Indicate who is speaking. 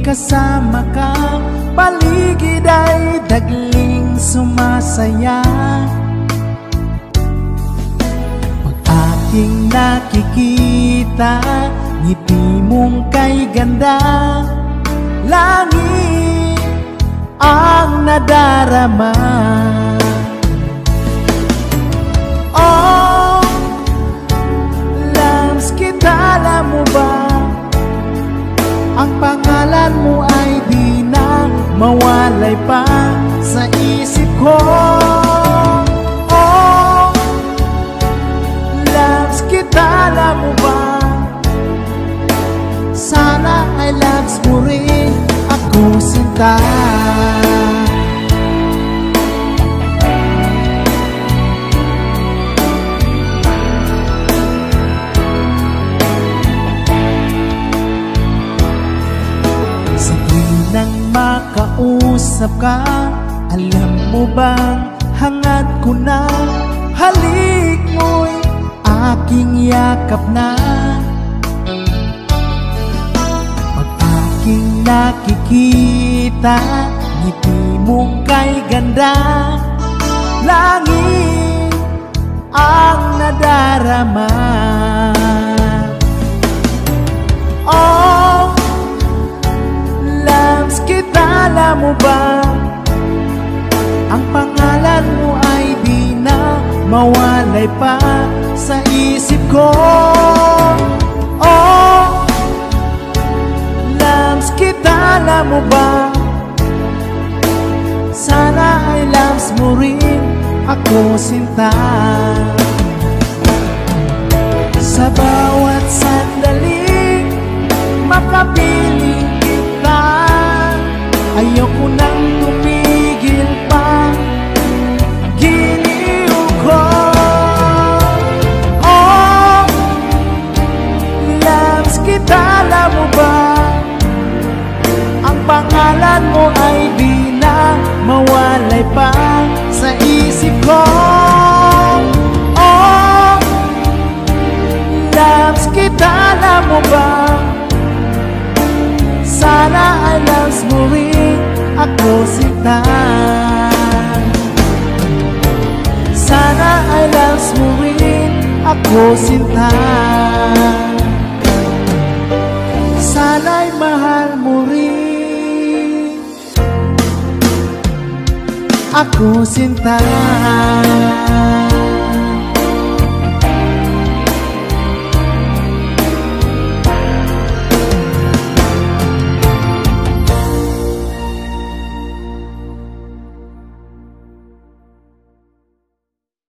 Speaker 1: kasama ka, paligid ay dagling sumasaya. Pag aking nakikita, ngiti mong kay ganda, langit ang nadarama. Oh, Lams, kita alam mo ba, ang pangalan mo ay di na mawalay pa sa isip ko. Oh, Lams, kita alam mo ba, sana ay loves mo rin ako, sinta. Sa tuwing nang makausap ka, alam mo bang hangad ko na, halik mo'y aking yakap na. Nakikita, ngiti mong kay ganda, langit ang nadarama. Oh, Lams, kita alam mo ba, ang pangalan mo ay di na mawalay pa sa isip ko. Oh, Lams, kita alam mo ba, sana ay loves mo rin ako, sinta. Sa bawat sandali, makapiling kita, ayoko nang tumigil pa, giliw ko. Oh, Lams, kita alam mo ba, ang pangalan mo ay di na mawalay pa sa isip ko. Oh, Lams, kita alam mo ba, sana ay loves mo rin ako, sinta. Sana ay loves mo rin ako, sinta. Sana'y mahal mo rin ako, sinta.